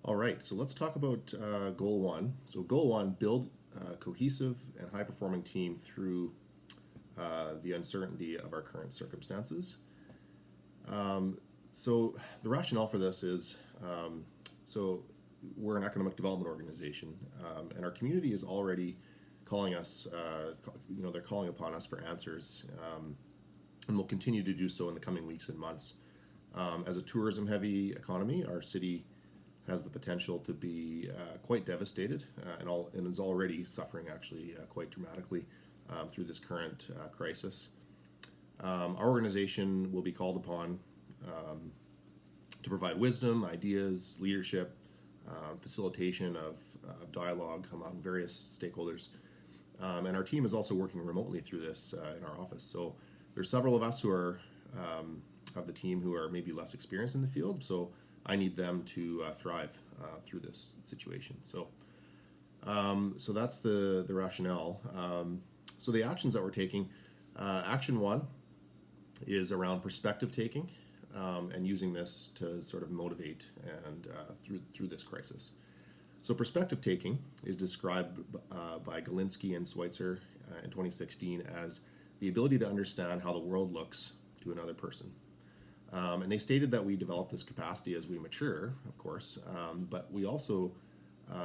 All right, so let's talk about goal one. So, goal one, build a cohesive and high performing team through the uncertainty of our current circumstances. So, the rationale for this is so we're an economic development organization, and our community is already calling us, they're calling upon us for answers, and will continue to do so in the coming weeks and months. As a tourism heavy economy, our city has the potential to be quite devastated and is already suffering actually quite dramatically through this current crisis. Our organization will be called upon to provide wisdom, ideas, leadership, facilitation of dialogue among various stakeholders. And our team is also working remotely through this in our office. So there's several of us who are of the team who are maybe less experienced in the field. So I need them to thrive through this situation. So that's the rationale. So the actions that we're taking, action one is around perspective taking and using this to sort of motivate and through this crisis. So perspective taking is described by Galinsky and Schweitzer in 2016 as the ability to understand how the world looks to another person. And they stated that we develop this capacity as we mature, of course, but we also,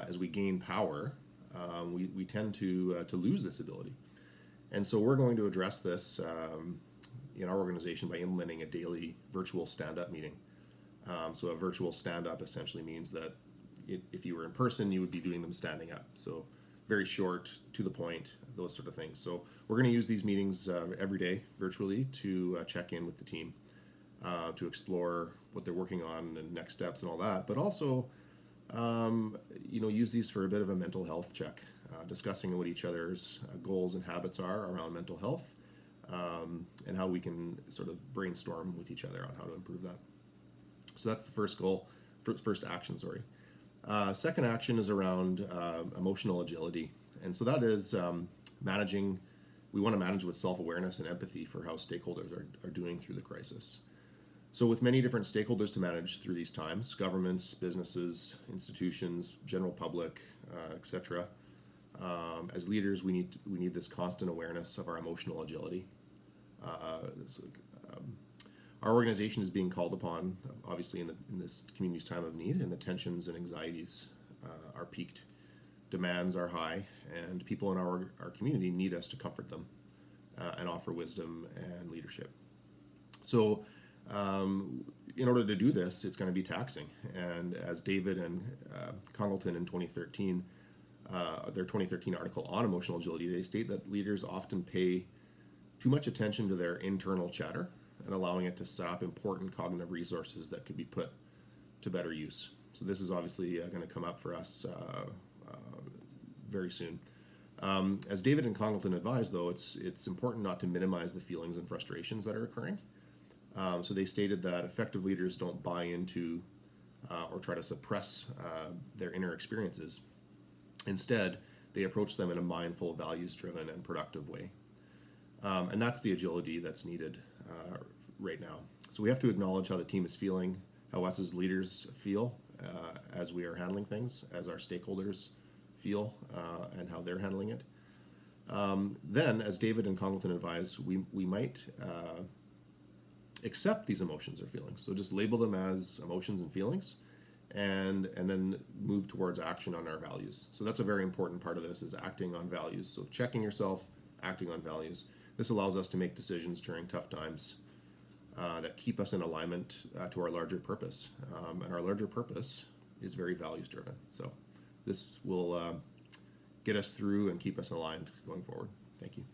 as we gain power, we tend to lose this ability. And so we're going to address this in our organization by implementing a daily virtual stand-up meeting. So a virtual stand-up essentially means that if you were in person, you would be doing them standing up. So very short, to the point, those sort of things. So we're going to use these meetings every day virtually to check in with the team, to explore what they're working on and next steps and all that. But also, use these for a bit of a mental health check, discussing what each other's goals and habits are around mental health, and how we can sort of brainstorm with each other on how to improve that. So that's the first goal, first action, sorry. Second action is around emotional agility. And so that is managing, we want to manage with self-awareness and empathy for how stakeholders are doing through the crisis. So with many different stakeholders to manage through these times, governments, businesses, institutions, general public, etc. As leaders, we need this constant awareness of our emotional agility. Our organization is being called upon, obviously, in this community's time of need, and the tensions and anxieties are peaked. Demands are high, and people in our community need us to comfort them and offer wisdom and leadership. So, in order to do this, it's going to be taxing. And as David and Congleton in 2013, their 2013 article on emotional agility, they state that leaders often pay too much attention to their internal chatter and allowing it to sap important cognitive resources that could be put to better use. So this is obviously going to come up for us very soon. As David and Congleton advised, though, it's important not to minimize the feelings and frustrations that are occurring. So they stated that effective leaders don't buy into or try to suppress their inner experiences. Instead, they approach them in a mindful, values-driven, and productive way. And that's the agility that's needed right now. So we have to acknowledge how the team is feeling, how us as leaders feel as we are handling things, as our stakeholders feel, and how they're handling it. Then, as David and Congleton advise, we might accept these emotions or feelings. So just label them as emotions and feelings, and then move towards action on our values. So that's a very important part of this, is acting on values. So checking yourself, acting on values. This allows us to make decisions during tough times that keep us in alignment to our larger purpose. And our larger purpose is very values driven. So this will get us through and keep us aligned going forward. Thank you.